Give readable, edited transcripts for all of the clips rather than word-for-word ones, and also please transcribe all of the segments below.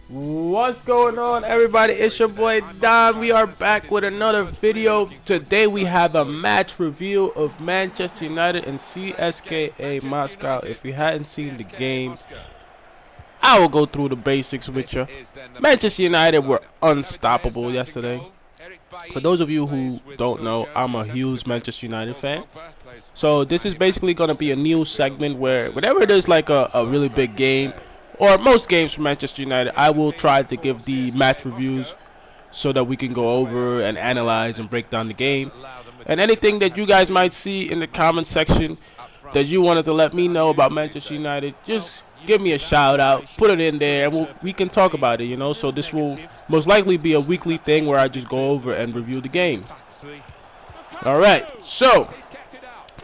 What's going on, everybody? It's your boy Don. We are back with another video. Today we have a match review of Manchester United and CSKA Moscow. If you hadn't seen the game, I will go through the basics with you. Manchester United were unstoppable yesterday. For those of you who don't know, I'm a huge Manchester United fan. So this is basically going to be a new segment where whenever there's like a really big game, or most games for Manchester United, I will try to give the match reviews so that we can go over and analyze and break down the game. And anything that you guys might see in the comment section that you wanted to let me know about Manchester United, just give me a shout out, put it in there, and we can talk about it. So this will most likely be a weekly thing where I just go over and review the game. All right, so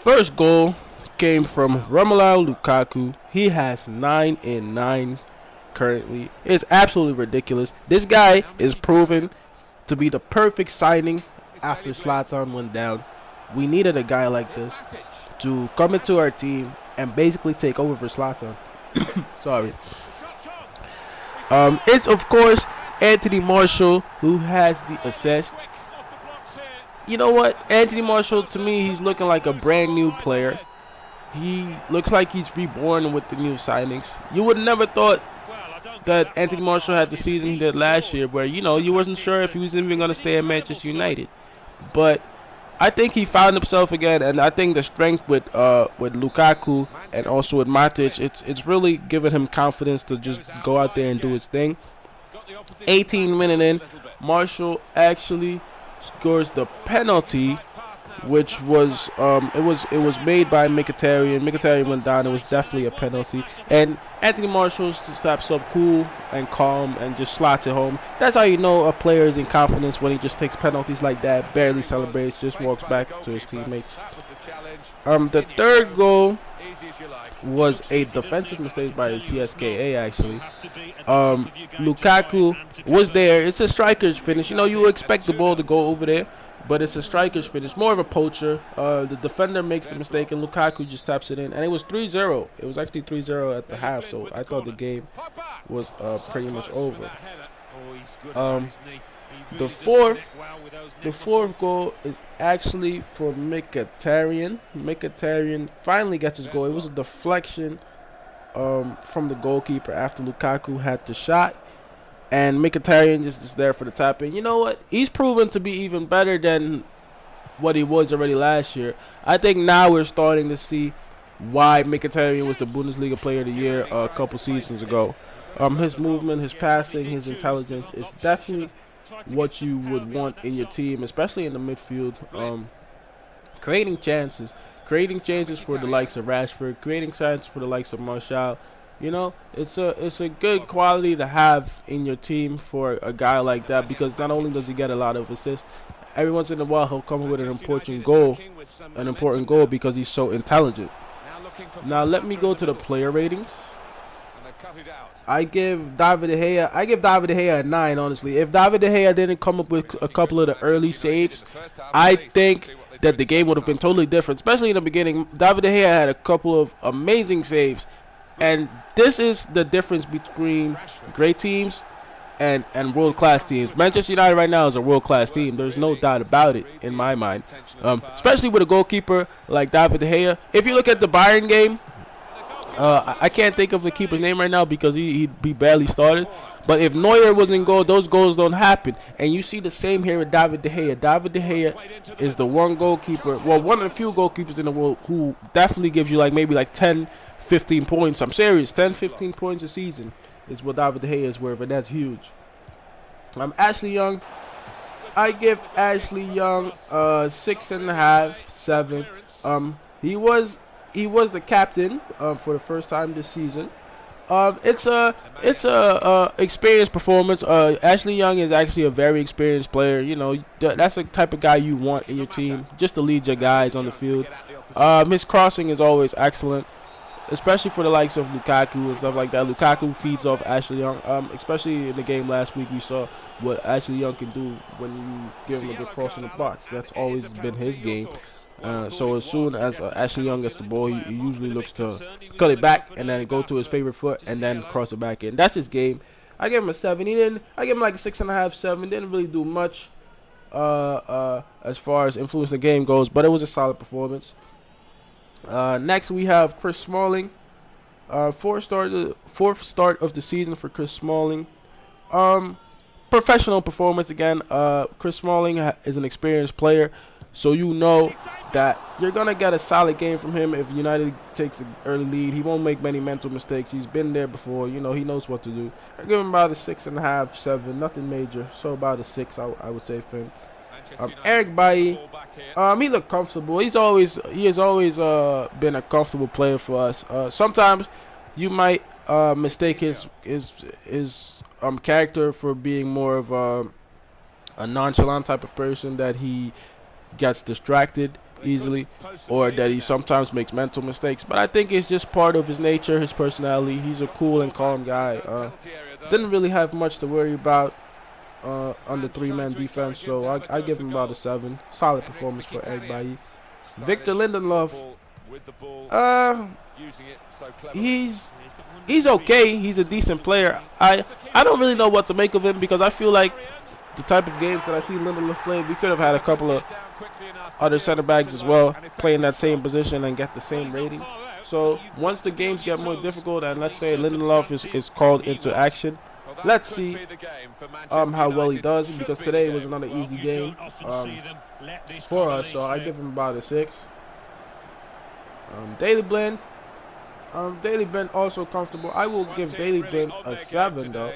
first goal came from Romelu Lukaku. He has 9 in 9 currently. It's absolutely ridiculous. This guy is proven to be the perfect signing after Zlatan went down. We needed a guy like this to come into our team and basically take over for Zlatan. Sorry. It's of course Anthony Martial who has the assist. You know what? Anthony Martial, to me, he's looking like a brand new player. He looks like he's reborn with the new signings. You would never thought that Anthony Martial had the season he did last year where, you wasn't sure if he was even going to stay at Manchester United. But I think he found himself again, and I think the strength with Lukaku and also with Matic, it's really given him confidence to just go out there and do his thing. 18 minutes in, Martial actually scores the penalty, which was it was made by Mkhitaryan. Mkhitaryan went down. It was definitely a penalty, and Anthony Martial just steps up cool and calm and just slots it home. That's how you know a player is in confidence, when he just takes penalties like that, barely celebrates, just walks back to his teammates. The third goal was a defensive mistake by CSKA actually. Lukaku was there. It's a striker's finish. You expect the ball to go over there, but it's a striker's finish, more of a poacher. The defender makes the mistake and Lukaku just taps it in, and it was 3-0. It was actually 3-0 at the half, so I thought the game was pretty much over. The fourth goal is actually for Mkhitaryan. Mkhitaryan finally gets his goal. It was a deflection from the goalkeeper after Lukaku had the shot, and Mkhitaryan just is there for the tap in. You know what? He's proven to be even better than what he was already last year. I think now we're starting to see why Mkhitaryan was the Bundesliga Player of the Year a couple seasons ago. His movement, his passing, his intelligence is definitely what you would want in your team, especially in the midfield. Creating chances for the likes of Rashford, creating chances for the likes of Martial. It's a good quality to have in your team for a guy like that, because not only does he get a lot of assists, every once in a while he'll come with an important goal because he's so intelligent. Now let me go to the player ratings. I give David De Gea a 9, honestly. If David De Gea didn't come up with a couple of the early saves, I think that the game would have been totally different, especially in the beginning. David De Gea had a couple of amazing saves, and this is the difference between great teams and world-class teams. Manchester United right now is a world-class team. There's no doubt about it in my mind, especially with a goalkeeper like David De Gea. If you look at the Bayern game, I can't think of the keeper's name right now because he barely started. But if Neuer was in goal, those goals don't happen. And you see the same here with David De Gea. David De Gea is the one goalkeeper, well, one of the few goalkeepers in the world who definitely gives you maybe 10, 15 points. I'm serious, 10, 15 points a season is what David De Gea is worth, and that's huge. Ashley Young, I give Ashley Young 6.5, 7. He was the captain for the first time this season. It's a experienced performance. Ashley Young is actually a very experienced player. That's the type of guy you want in your team, just to lead your guys on the field. His crossing is always excellent, especially for the likes of Lukaku and stuff like that. Lukaku feeds off Ashley Young. Especially in the game last week, we saw what Ashley Young can do when you give him a good cross in the box. That's always been his game. So as soon as Ashley Young gets the ball, he usually looks to cut it back and then go to his favorite foot and then cross it back in. That's his game. I gave him a 7. I gave him like a 6.5, 7. Didn't really do much as far as influence the game goes, but it was a solid performance. Next we have Chris Smalling. Fourth start of the season for Chris Smalling. Professional performance again. Chris Smalling is an experienced player, so you know that you're gonna get a solid game from him if United takes the early lead. He won't make many mental mistakes. He's been there before. You know, he knows what to do. I give him about a 6.5, 7. Nothing major. So about a 6, I would say for him. Eric Bailly, he looked comfortable. He has always been a comfortable player for us. Sometimes you might mistake his character for being more of a nonchalant type of person, that he gets distracted easily, or that he sometimes makes mental mistakes. But I think it's just part of his nature, his personality. He's a cool and calm guy. Didn't really have much to worry about on the 3-man defense, so I give him about a 7. Solid performance for Eric Bailly. Victor Lindelof, he's okay. He's a decent player. I don't really know what to make of him, because I feel like the type of games that I see Lindelof play, we could have had a couple of other center backs as well play in that same position and get the same rating. So once the games get more difficult, and let's say Lindelof is called into action, let's see how well he does, because today was another easy game for us, so I give him about a 6. Daily Blind, also comfortable. I will give Daily Blind a 7 though,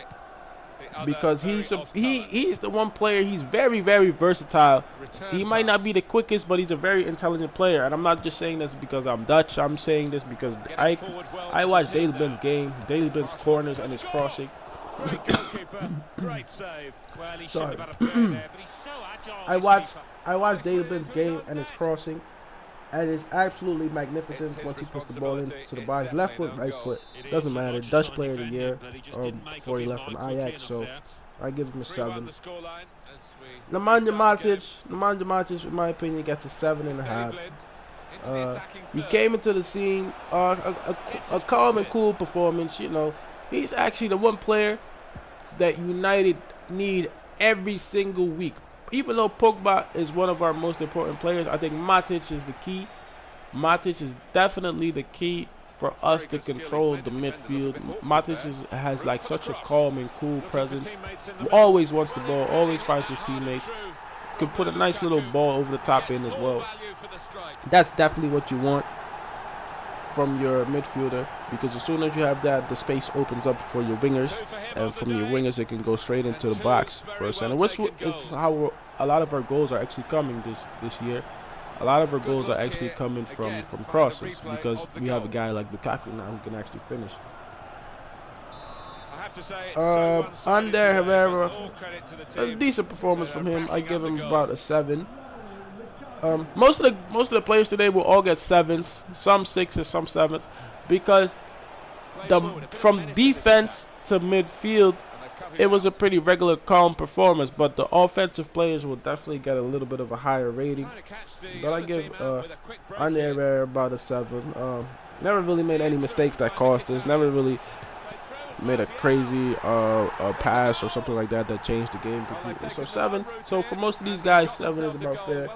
because he's the one player. He's very, very versatile. He might not be the quickest, but he's a very intelligent player. And I'm not just saying this because I'm Dutch. I'm saying this because I watch Daily Blind's game, Daily Blind's corners and his crossing. Great save. Well, he Sorry. have had a there, but he's so agile, I watched Daily Blind's game and his crossing, and it's absolutely magnificent once he puts the ball into the box. Left foot, right foot, doesn't matter. Dutch player of the year before he left from Ajax, so I give him a 7. Nemanja Matic, in my opinion, gets a 7.5. He came into the scene, a calm and cool performance. You know, he's actually the one player that United need every single week. Even though Pogba is one of our most important players, I think Matic is the key. Matic is definitely the key for us to control the midfield. Matic has like such a calm and cool presence. Always wants the ball, always finds his teammates. Could put a nice little ball over the top end as well. That's definitely what you want from your midfielder, because as soon as you have that, the space opens up for your wingers, and from your wingers it can go straight into the box for a center, which is how a lot of our goals are actually coming this year. A lot of our goals are actually coming from crosses, because we have a guy like Lukaku now who can actually finish. Ander Herrera, a decent performance from him. I give him about a 7. Most of the players today will all get 7s, some 6s, some 7s, because from defense to midfield, it was a pretty regular, calm performance. But the offensive players will definitely get a little bit of a higher rating. But I give Ander Herrera about a 7. Never really made any mistakes that cost us. Never really made a crazy pass or something like that changed the game completely. So 7. So for most of these guys, 7 is about fair.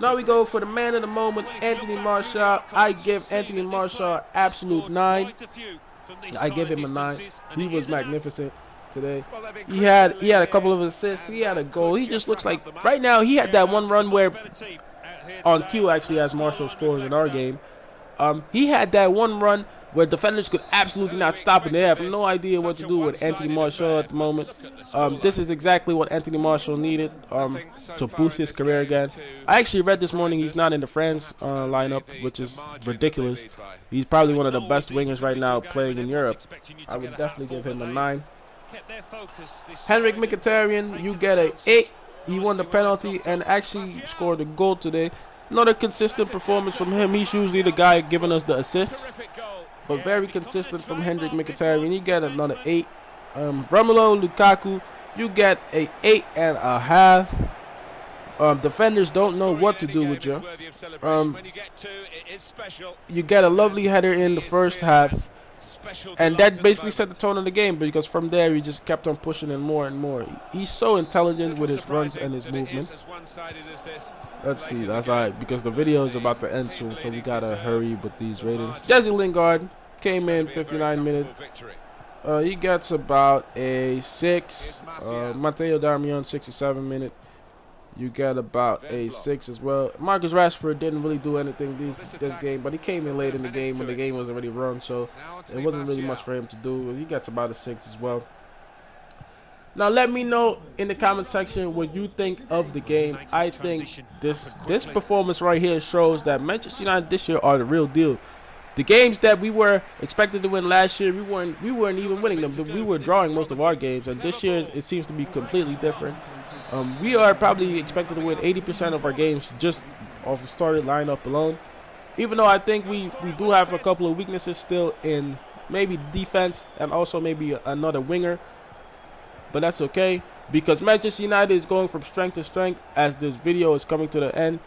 Now we go for the man of the moment, Anthony Martial. I give Anthony Martial absolute 9. I give him a 9. He was magnificent today. He had a couple of assists. He had a goal. He just looks like right now he had that one run where on cue actually as Martial scores in our game. He had that one run where defenders could absolutely not stop it. They have no idea what to do with Anthony Martial at the moment. This is exactly what Anthony Martial needed to boost his career again. I actually read this morning he's not in the France lineup, which is ridiculous. He's probably one of the best wingers right now playing in Europe. I would definitely give him a 9. Henrik Mkhitaryan, you get a 8. He won the penalty and actually scored a goal today. Another consistent performance from him. He's usually the guy giving us the assists, but very consistent from Henrik Mkhitaryan. You get another 8. Romelu Lukaku, you get a 8.5. Defenders don't know what to do with you. You get a lovely header in the first half. And that basically set the tone of the game, because from there he just kept on pushing in more and more. He's so intelligent with his runs and his movement. Let's see, that's alright, because the video is about to end soon, so we gotta hurry with these ratings. Jesse Lingard came in 59 minutes. He gets about a 6. Mateo Darmian 67 minutes. You get about a 6 as well. Marcus Rashford didn't really do anything this game, but he came in late in the game when the game was already run, so it wasn't really much for him to do. He gets about a 6 as well. Now let me know in the comment section what you think of the game. I think this performance right here shows that Manchester United this year are the real deal. The games that we were expected to win last year, we weren't even winning them. We were drawing most of our games, and this year it seems to be completely different. We are probably expected to win 80% of our games just off the starting lineup alone. Even though I think we do have a couple of weaknesses still in maybe defense and also maybe another winger. But that's okay, because Manchester United is going from strength to strength as this video is coming to the end.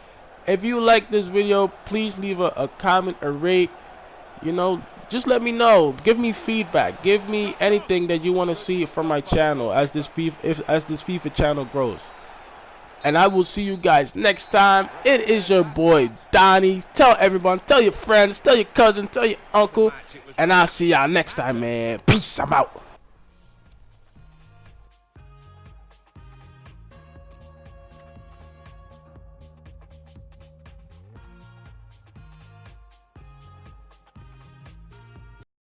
If you like this video, please leave a comment, a rate. You know, just let me know. Give me feedback. Give me anything that you want to see from my channel as this FIFA channel grows. And I will see you guys next time. It is your boy Donnie. Tell everyone, tell your friends, tell your cousin, tell your uncle, and I'll see y'all next time, man. Peace. I'm out.